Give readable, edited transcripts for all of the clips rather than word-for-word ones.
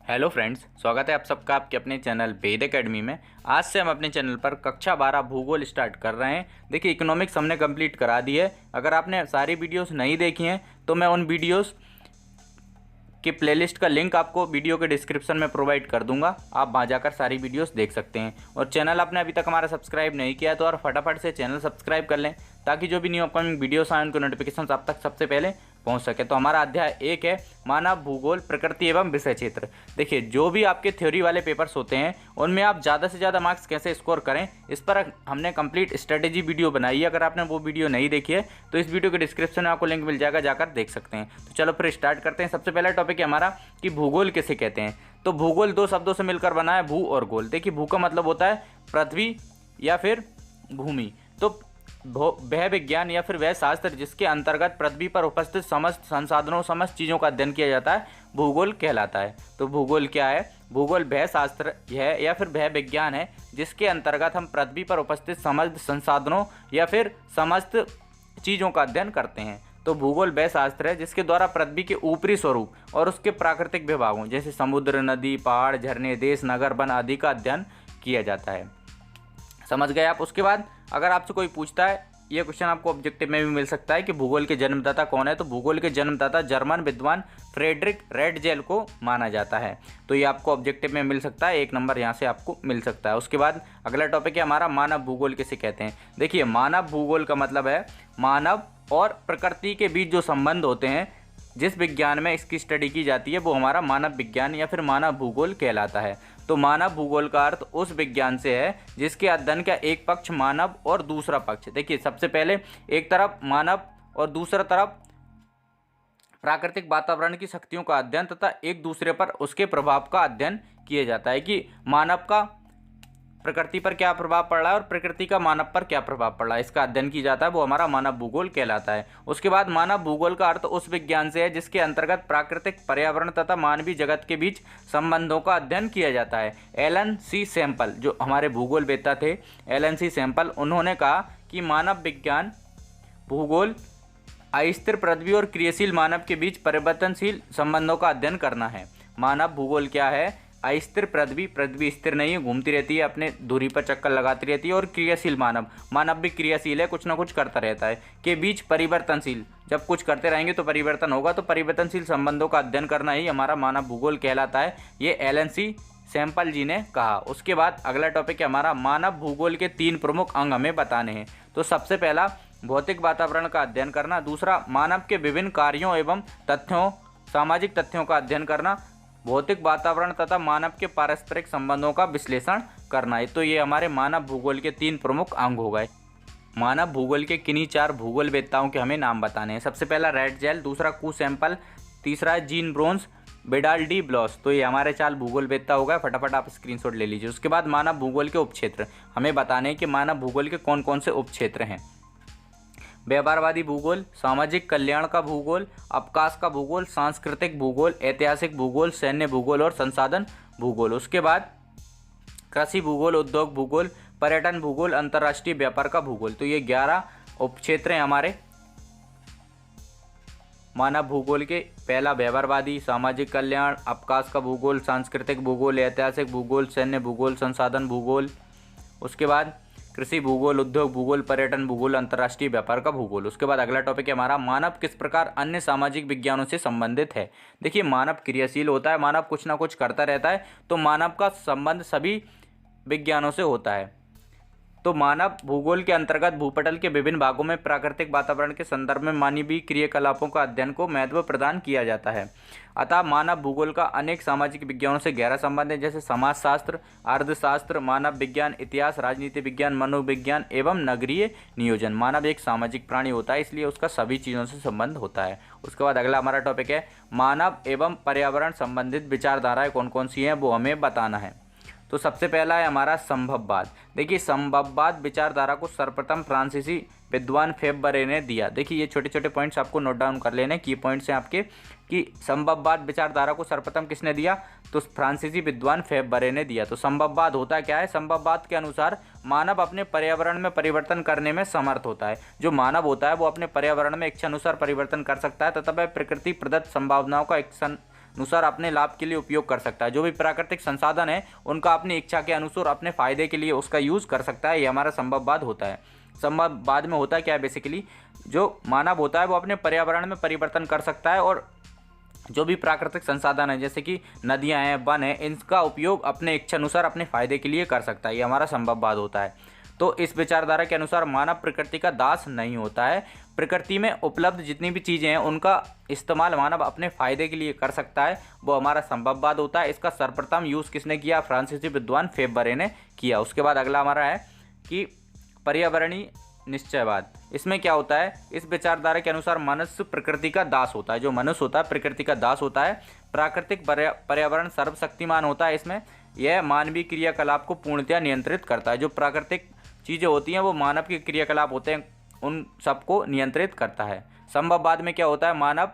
Hello friends, स्वागत है आप सबका आपके अपने चैनल वेद एकेडमी में। आज से हम अपने चैनल पर कक्षा 12 भूगोल स्टार्ट कर रहे हैं। देखिए, इकोनॉमिक्स हमने कंप्लीट करा दी है। अगर आपने सारी वीडियोस नहीं देखी हैं तो मैं उन वीडियोस के प्लेलिस्ट का लिंक आपको वीडियो के डिस्क्रिप्शन में प्रोवाइड कर दूंगा। आप वहाँ जाकर सारी वीडियोस देख सकते हैं। और चैनल आपने अभी तक हमारा सब्सक्राइब नहीं किया है तो और फटाफट से चैनल सब्सक्राइब कर लें, ताकि जो भी न्यू अपकमिंग वीडियोस आए उनके नोटिफिकेशन आप तक सबसे पहले पहुंच सके। तो हमारा अध्याय 1 है मानव भूगोल, प्रकृति एवं विषय क्षेत्र। देखिए, जो भी आपके थ्योरी वाले पेपर्स होते हैं उनमें आप ज़्यादा से ज़्यादा मार्क्स कैसे स्कोर करें, इस पर हमने कंप्लीट स्ट्रेटेजी वीडियो बनाई है। अगर आपने वो वीडियो नहीं देखी है तो इस वीडियो के डिस्क्रिप्शन में आपको लिंक मिल जाएगा, जाकर देख सकते हैं। तो चलो फिर स्टार्ट करते हैं। सबसे पहला टॉपिक है हमारा कि भूगोल किसे कहते हैं। तो भूगोल दो शब्दों से मिलकर बना है, भू और गोल। देखिए, भू का मतलब होता है पृथ्वी या फिर भूमि। तो वह विज्ञान या फिर वह शास्त्र जिसके अंतर्गत पृथ्वी पर उपस्थित समस्त संसाधनों, समस्त चीज़ों का अध्ययन किया जाता है, भूगोल कहलाता है। तो भूगोल क्या है? भूगोल वह शास्त्र है या फिर वह विज्ञान है जिसके अंतर्गत हम पृथ्वी पर उपस्थित समस्त संसाधनों या फिर समस्त चीज़ों का अध्ययन करते हैं। तो भूगोल वह शास्त्र है जिसके द्वारा पृथ्वी के ऊपरी स्वरूप और उसके प्राकृतिक विभागों जैसे समुद्र, नदी, पहाड़, झरने, देश, नगर, वन आदि का अध्ययन किया जाता है। समझ गए आप? उसके बाद अगर आपसे कोई पूछता है, ये क्वेश्चन आपको ऑब्जेक्टिव में भी मिल सकता है कि भूगोल के जन्मदाता कौन है, तो भूगोल के जन्मदाता जर्मन विद्वान फ्रेडरिक रेडजेल को माना जाता है। तो ये आपको ऑब्जेक्टिव में मिल सकता है, 1 नंबर यहाँ से आपको मिल सकता है। उसके बाद अगला टॉपिक है हमारा मानव भूगोल किसे कहते हैं। देखिए, मानव भूगोल का मतलब है मानव और प्रकृति के बीच जो संबंध होते हैं, जिस विज्ञान में इसकी स्टडी की जाती है वो हमारा मानव विज्ञान या फिर मानव भूगोल कहलाता है। तो मानव भूगोल का अर्थ उस विज्ञान से है जिसके अध्ययन का एक पक्ष मानव और दूसरा पक्ष, देखिए सबसे पहले एक तरफ मानव और दूसरा तरफ प्राकृतिक वातावरण की शक्तियों का अध्ययन तथा एक दूसरे पर उसके प्रभाव का अध्ययन किया जाता है कि मानव का प्रकृति पर क्या प्रभाव पड़ रहा है और प्रकृति का मानव पर क्या प्रभाव पड़ रहा है, इसका अध्ययन किया जाता है, वो हमारा मानव भूगोल कहलाता है। उसके बाद मानव भूगोल का अर्थ उस विज्ञान से है जिसके अंतर्गत प्राकृतिक पर्यावरण तथा मानवीय जगत के बीच संबंधों का अध्ययन किया जाता है। एलन सी सैंपल, जो हमारे भूगोल वेत्ता थे, एलन सी सैंपल, उन्होंने कहा कि मानव विज्ञान भूगोल अस्थिर पृथ्वी और क्रियाशील मानव के बीच परिवर्तनशील संबंधों का अध्ययन करना है। मानव भूगोल क्या है? अस्थिर पृथ्वी, पृथ्वी स्थिर नहीं है, घूमती रहती है, अपने धुरी पर चक्कर लगाती रहती है। और क्रियाशील मानव, मानव भी क्रियाशील है, कुछ ना कुछ करता रहता है, के बीच परिवर्तनशील, जब कुछ करते रहेंगे तो परिवर्तन होगा, तो परिवर्तनशील संबंधों का अध्ययन करना ही हमारा मानव भूगोल कहलाता है, ये एलन सी सैंपल जी ने कहा। उसके बाद अगला टॉपिक है हमारा मानव भूगोल के 3 प्रमुख अंग हमें बताने हैं। तो सबसे पहला भौतिक वातावरण का अध्ययन करना, दूसरा मानव के विभिन्न कार्यों एवं तथ्यों, सामाजिक तथ्यों का अध्ययन करना, भौतिक वातावरण तथा मानव के पारस्परिक संबंधों का विश्लेषण करना है। तो ये हमारे मानव भूगोल के 3 प्रमुख अंग हो गए। मानव भूगोल के किन्हीं 4 भूगोल वेत्ताओं के हमें नाम बताने हैं। सबसे पहला रेडजेल, दूसरा कू सैंपल, तीसरा है जीन ब्रोन्स, बेडाल डी ब्लॉस। तो ये हमारे 4 भूगोल वेत्ता हो गए, फटाफट आप स्क्रीनशॉट ले लीजिए। उसके बाद मानव भूगोल के उपक्षेत्र हमें बताने हैं कि मानव भूगोल के कौन कौन से उपक्षेत्र हैं। व्यवहारवादी भूगोल, सामाजिक कल्याण का भूगोल, अवकाश का भूगोल, सांस्कृतिक भूगोल, ऐतिहासिक भूगोल, सैन्य भूगोल और संसाधन भूगोल। उसके बाद कृषि भूगोल, उद्योग भूगोल, पर्यटन भूगोल, अंतर्राष्ट्रीय व्यापार का भूगोल। तो ये 11 उपक्षेत्र हैं हमारे मानव भूगोल के। पहला व्यवहारवादी, सामाजिक कल्याण, अवकाश का भूगोल, सांस्कृतिक भूगोल, ऐतिहासिक भूगोल, सैन्य भूगोल, संसाधन भूगोल। उसके बाद कृषि भूगोल, उद्योग भूगोल, पर्यटन भूगोल, अंतर्राष्ट्रीय व्यापार का भूगोल। उसके बाद अगला टॉपिक है हमारा मानव किस प्रकार अन्य सामाजिक विज्ञानों से संबंधित है। देखिए, मानव क्रियाशील होता है, मानव कुछ ना कुछ करता रहता है, तो मानव का संबंध सभी विज्ञानों से होता है। तो मानव भूगोल के अंतर्गत भूपटल के विभिन्न भागों में प्राकृतिक वातावरण के संदर्भ में मानवीय क्रियाकलापों का अध्ययन को महत्व प्रदान किया जाता है। अतः मानव भूगोल का अनेक सामाजिक विज्ञानों से गहरा संबंध है, जैसे समाजशास्त्र, अर्थशास्त्र, मानव विज्ञान, इतिहास, राजनीति विज्ञान, मनोविज्ञान एवं नगरीय नियोजन। मानव एक सामाजिक प्राणी होता है, इसलिए उसका सभी चीज़ों से संबंध होता है। उसके बाद अगला हमारा टॉपिक है मानव एवं पर्यावरण संबंधित विचारधाराएं कौन कौन सी हैं, वो हमें बताना है। तो सबसे पहला है हमारा संभववाद। देखिए, संभववाद विचारधारा को सर्वप्रथम फ्रांसीसी विद्वान फेब्रे ने दिया। देखिए, ये छोटे छोटे पॉइंट्स आपको नोट डाउन कर लेने, की पॉइंट्स हैं आपके, कि संभववाद विचारधारा को सर्वप्रथम किसने दिया, तो फ्रांसीसी विद्वान फेब्रे ने दिया। तो संभववाद होता क्या है? संभववाद के अनुसार मानव अपने पर्यावरण में परिवर्तन करने में समर्थ होता है। जो मानव होता है वो अपने पर्यावरण में इच्छानुसार परिवर्तन कर सकता है तथा वह प्रकृति प्रदत्त संभावनाओं का अनुसार अपने लाभ के लिए उपयोग कर सकता है। जो भी प्राकृतिक संसाधन है उनका अपनी इच्छा के अनुसार अपने फायदे के लिए उसका यूज़ कर सकता है। ये हमारा संभववाद होता है। संभववाद में होता क्या है, बेसिकली जो मानव होता है वो अपने पर्यावरण में परिवर्तन कर सकता है और जो भी प्राकृतिक संसाधन है जैसे कि नदियां हैं, वन है, इनका उपयोग अपने इच्छा अनुसार अपने फायदे के लिए कर सकता है। ये हमारा संभववाद होता है। तो इस विचारधारा के अनुसार मानव प्रकृति का दास नहीं होता है। प्रकृति में उपलब्ध जितनी भी चीज़ें हैं उनका इस्तेमाल मानव अपने फायदे के लिए कर सकता है, वो हमारा संभववाद होता है। इसका सर्वप्रथम यूज़ किसने किया? फ्रांसीसी विद्वान फेबरे ने किया। उसके बाद अगला हमारा है कि पर्यावरणीय निश्चयवाद। इसमें क्या होता है? इस विचारधारा के अनुसार मनुष्य प्रकृति का दास होता है। जो मनुष्य होता है प्रकृति का दास होता है। प्राकृतिक पर्यावरण सर्वशक्तिमान होता है। इसमें यह मानवीय क्रियाकलाप को पूर्णतया नियंत्रित करता है। जो प्राकृतिक चीज़ें होती हैं वो मानव के क्रियाकलाप होते हैं, उन सबको नियंत्रित करता है। संभववाद में क्या होता है? मानव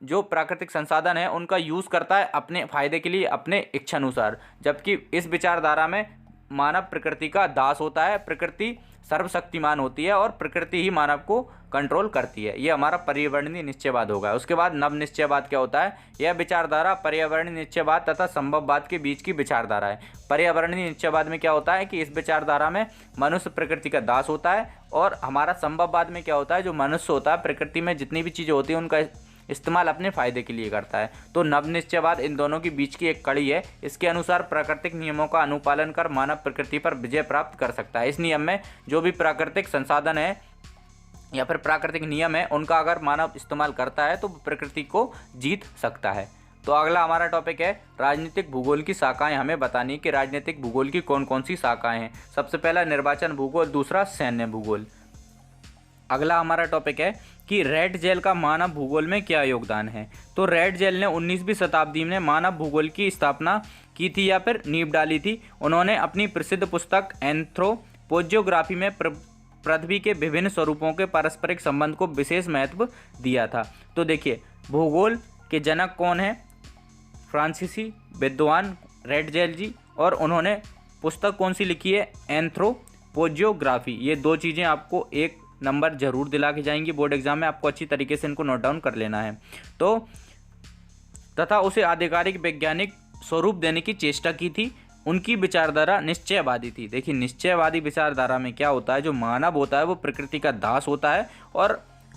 जो प्राकृतिक संसाधन है उनका यूज़ करता है अपने फायदे के लिए, अपने इच्छानुसार। जबकि इस विचारधारा में मानव प्रकृति का दास होता है। प्रकृति सर्वशक्तिमान होती है और प्रकृति ही मानव को कंट्रोल करती है। ये हमारा पर्यावरणीय निश्चयवाद होगा। उसके बाद नव निश्चयवाद क्या होता है? यह विचारधारा पर्यावरणीय निश्चयवाद तथा संभववाद के बीच की विचारधारा है। पर्यावरणीय निश्चयवाद में क्या होता है कि इस विचारधारा में मनुष्य प्रकृति का दास होता है और हमारा संभववाद में क्या होता है? जो मनुष्य होता है प्रकृति में जितनी भी चीज़ें होती हैं उनका इस्तेमाल अपने फायदे के लिए करता है। तो नवनिश्चयवाद इन दोनों के बीच की एक कड़ी है। इसके अनुसार प्राकृतिक नियमों का अनुपालन कर मानव प्रकृति पर विजय प्राप्त कर सकता है। इस नियम में जो भी प्राकृतिक संसाधन है या फिर प्राकृतिक नियम है उनका अगर मानव इस्तेमाल करता है तो प्रकृति को जीत सकता है। तो अगला हमारा टॉपिक है राजनीतिक भूगोल की शाखाएं। हमें बतानी कि राजनीतिक भूगोल की कौन कौन सी शाखाएं हैं। सबसे पहला निर्वाचन भूगोल, दूसरा सैन्य भूगोल। अगला हमारा टॉपिक है कि रेड जेल का मानव भूगोल में क्या योगदान है। तो रेड जेल ने 19वीं शताब्दी में मानव भूगोल की स्थापना की थी या फिर नींव डाली थी। उन्होंने अपनी प्रसिद्ध पुस्तक एंथ्रोपोजियोग्राफी में पृथ्वी के विभिन्न स्वरूपों के पारस्परिक संबंध को विशेष महत्व दिया था। तो देखिए भूगोल के जनक कौन है? फ्रांसीसी विद्वान रेड जेल जी। और उन्होंने पुस्तक कौन सी लिखी है? एंथ्रोपोजियोग्राफी। ये दो चीज़ें आपको एक नंबर जरूर दिला के जाएंगी बोर्ड एग्जाम में। आपको अच्छी तरीके से इनको नोट डाउन कर लेना है। तो तथा उसे आधिकारिक वैज्ञानिक स्वरूप देने की चेष्टा की थी। उनकी विचारधारा निश्चयवादी थी। देखिए निश्चयवादी विचारधारा में क्या होता है? जो मानव होता है वो प्रकृति का दास होता है और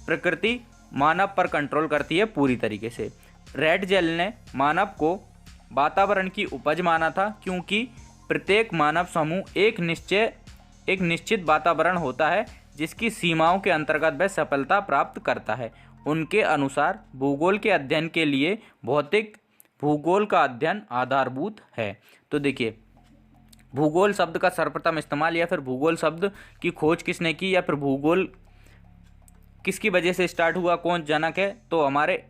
प्रकृति मानव पर कंट्रोल करती है पूरी तरीके से। रेड जेल ने मानव को वातावरण की उपज माना था, क्योंकि प्रत्येक मानव समूह एक निश्चित वातावरण होता है जिसकी सीमाओं के अंतर्गत वह सफलता प्राप्त करता है। उनके अनुसार भूगोल के अध्ययन के लिए भौतिक भूगोल का अध्ययन आधारभूत है। तो देखिए भूगोल शब्द का सर्वप्रथम इस्तेमाल या फिर भूगोल शब्द की खोज किसने की या फिर भूगोल किसकी वजह से स्टार्ट हुआ, कौन जनक है? तो हमारे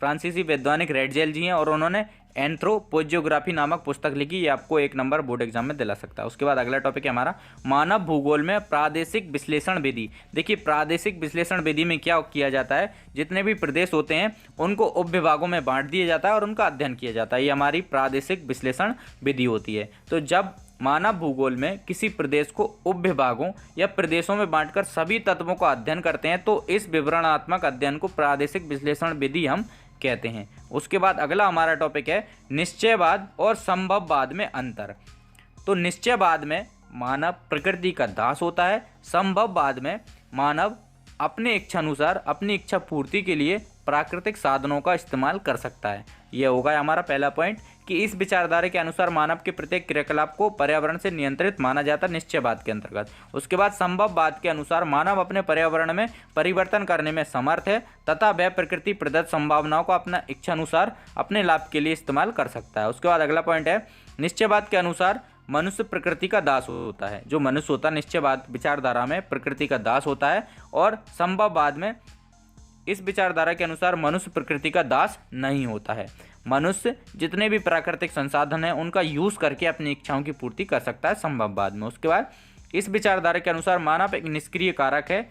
फ्रांसीसी वैज्ञानिक रेड जेल जी हैं और उन्होंने एंथ्रोपोजियोग्राफी नामक पुस्तक लिखी। ये आपको एक नंबर बोर्ड एग्जाम में दिला सकता है। उसके बाद अगला टॉपिक है हमारा मानव भूगोल में प्रादेशिक विश्लेषण विधि। देखिए प्रादेशिक विश्लेषण विधि में क्या किया जाता है? जितने भी प्रदेश होते हैं उनको उप विभागों में बांट दिया जाता है और उनका अध्ययन किया जाता है। ये हमारी प्रादेशिक विश्लेषण विधि होती है। तो जब मानव भूगोल में किसी प्रदेश को उप विभागों या प्रदेशों में बांटकर सभी तत्वों का अध्ययन करते हैं तो इस विवरणात्मक अध्ययन को प्रादेशिक विश्लेषण विधि हम कहते हैं। उसके बाद अगला हमारा टॉपिक है निश्चयवाद और संभववाद में अंतर। तो निश्चयवाद में मानव प्रकृति का दास होता है। संभववाद में मानव अपने इच्छानुसार अपनी इच्छा पूर्ति के लिए प्राकृतिक साधनों का इस्तेमाल कर सकता है। यह होगा हमारा पहला पॉइंट कि इस विचारधारा के अनुसार मानव के प्रत्येक क्रियाकलाप को पर्यावरण से नियंत्रित माना जाता है निश्चयवाद के अंतर्गत। उसके बाद संभववाद के अनुसार मानव अपने पर्यावरण में परिवर्तन करने में समर्थ है तथा वह प्रकृति प्रदत्त संभावनाओं को अपना इच्छानुसार अपने लाभ के लिए इस्तेमाल कर सकता है। उसके बाद अगला पॉइंट है निश्चयवाद के अनुसार मनुष्य प्रकृति का दास होता है। जो मनुष्य होता है निश्चयवाद विचारधारा में प्रकृति का दास होता है और संभववाद में इस विचारधारा के अनुसार मनुष्य प्रकृति का दास नहीं होता है। मनुष्य जितने भी प्राकृतिक संसाधन हैं उनका यूज़ करके अपनी इच्छाओं की पूर्ति कर सकता है संभववाद में। उसके बाद इस विचारधारा के अनुसार मानव एक निष्क्रिय कारक है।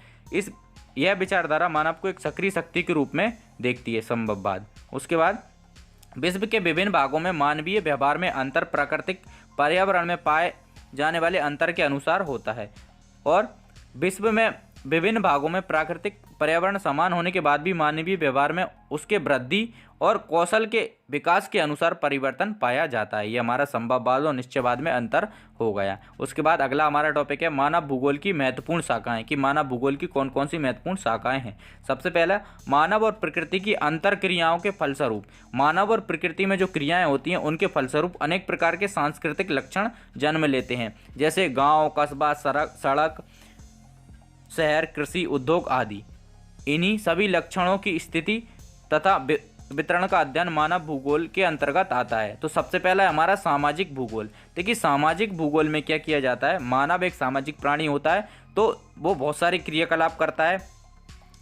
यह विचारधारा मानव को एक सक्रिय शक्ति के रूप में देखती है संभववाद। उसके बाद विश्व के विभिन्न भागों में मानवीय व्यवहार में अंतर प्राकृतिक पर्यावरण में पाए जाने वाले अंतर के अनुसार होता है और विश्व में विभिन्न भागों में प्राकृतिक पर्यावरण समान होने के बाद भी मानवीय व्यवहार में उसके वृद्धि और कौशल के विकास के अनुसार परिवर्तन पाया जाता है। ये हमारा संभववाद और निश्चयवाद में अंतर हो गया। उसके बाद अगला हमारा टॉपिक है मानव भूगोल की महत्वपूर्ण शाखाएं, कि मानव भूगोल की कौन कौन सी महत्वपूर्ण शाखाएं हैं। सबसे पहला, मानव और प्रकृति की अंतर क्रियाओं के फलस्वरूप, मानव और प्रकृति में जो क्रियाएं होती हैं उनके फलस्वरूप अनेक प्रकार के सांस्कृतिक लक्षण जन्म लेते हैं, जैसे गाँव, कस्बा, सड़क, शहर, कृषि, उद्योग आदि। इन्हीं सभी लक्षणों की स्थिति तथा वितरण का अध्ययन मानव भूगोल के अंतर्गत आता है। तो सबसे पहला है हमारा सामाजिक भूगोल। देखिए सामाजिक भूगोल में क्या किया जाता है, मानव एक सामाजिक प्राणी होता है, तो वो बहुत सारे क्रियाकलाप करता है,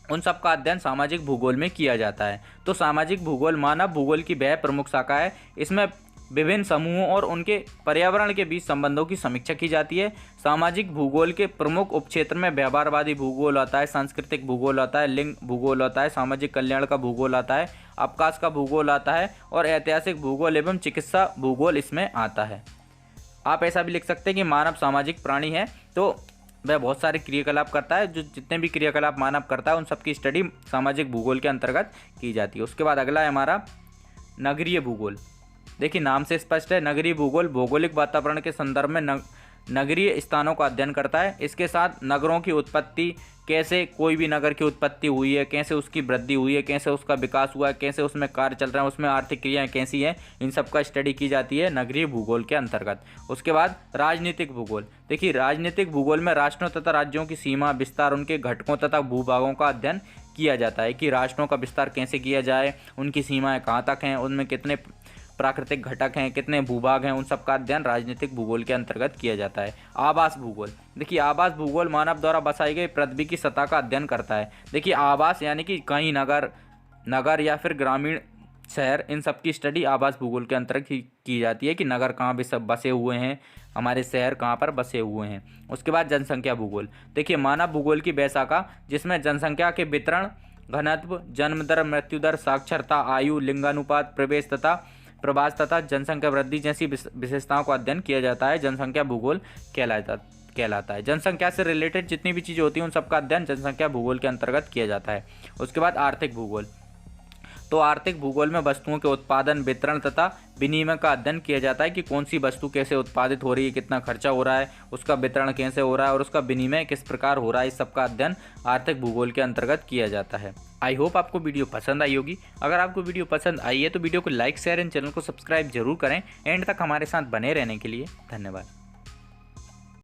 उन सब का अध्ययन सामाजिक भूगोल में किया जाता है। तो सामाजिक भूगोल मानव भूगोल की वह प्रमुख शाखा है। इसमें विभिन्न समूहों और उनके पर्यावरण के बीच संबंधों की समीक्षा की जाती है। सामाजिक भूगोल के प्रमुख उपक्षेत्र में व्यवहारवादी भूगोल आता है, सांस्कृतिक भूगोल आता है, लिंग भूगोल आता है, सामाजिक कल्याण का भूगोल आता है, अवकाश का भूगोल आता है और ऐतिहासिक भूगोल एवं चिकित्सा भूगोल इसमें आता है। आप ऐसा भी लिख सकते हैं कि मानव सामाजिक प्राणी है, तो वह बहुत सारे क्रियाकलाप करता है। जो जितने भी क्रियाकलाप मानव करता है उन सबकी स्टडी सामाजिक भूगोल के अंतर्गत की जाती है। उसके बाद अगला है हमारा नगरीय भूगोल। देखिए नाम से स्पष्ट है, नगरीय भूगोल भौगोलिक वातावरण के संदर्भ में नगरीय स्थानों का अध्ययन करता है। इसके साथ नगरों की उत्पत्ति, कैसे कोई भी नगर की उत्पत्ति हुई है, कैसे उसकी वृद्धि हुई है, कैसे उसका विकास हुआ है, कैसे उसमें कार्य चल रहा है, उसमें आर्थिक क्रियाएं कैसी हैं, इन सब का स्टडी की जाती है नगरीय भूगोल के अंतर्गत। उसके बाद राजनीतिक भूगोल। देखिए राजनीतिक भूगोल में राष्ट्रों तथा राज्यों की सीमा, विस्तार, उनके घटकों तथा भूभागों का अध्ययन किया जाता है कि राष्ट्रों का विस्तार कैसे किया जाए, उनकी सीमाएँ कहाँ तक हैं, उनमें कितने प्राकृतिक घटक हैं, कितने भूभाग हैं, उन सब का अध्ययन राजनीतिक भूगोल के अंतर्गत किया जाता है। आवास भूगोल। देखिए आवास भूगोल मानव द्वारा बसाई गई पृथ्वी की सतह का अध्ययन करता है। देखिए आवास यानी कि कहीं नगर या फिर ग्रामीण शहर, इन सब की स्टडी आवास भूगोल के अंतर्गत की जाती है कि नगर कहाँ भी सब बसे हुए हैं, हमारे शहर कहाँ पर बसे हुए हैं। उसके बाद जनसंख्या भूगोल। देखिए मानव भूगोल की वह शाखा जिसमें जनसंख्या के वितरण, घनत्व, जन्म दर, मृत्यु दर, साक्षरता, आयु, लिंगानुपात, प्रवेश तथा प्रवास तथा जनसंख्या वृद्धि जैसी विशेषताओं का अध्ययन किया जाता है, जनसंख्या भूगोल कहलाता है। जनसंख्या से रिलेटेड जितनी भी चीज़ें होती हैं उन सबका अध्ययन जनसंख्या भूगोल के अंतर्गत किया जाता है। उसके बाद आर्थिक भूगोल। तो आर्थिक भूगोल में वस्तुओं के उत्पादन, वितरण तथा विनिमय का अध्ययन किया जाता है कि कौन सी वस्तु कैसे उत्पादित हो रही है, कितना खर्चा हो रहा है, उसका वितरण कैसे हो रहा है और उसका विनिमय किस प्रकार हो रहा है, इस सब का अध्ययन आर्थिक भूगोल के अंतर्गत किया जाता है। आई होप आपको वीडियो पसंद आई होगी। अगर आपको वीडियो पसंद आई है तो वीडियो को लाइक, शेयर एंड चैनल को सब्सक्राइब जरूर करें। एंड तक हमारे साथ बने रहने के लिए धन्यवाद।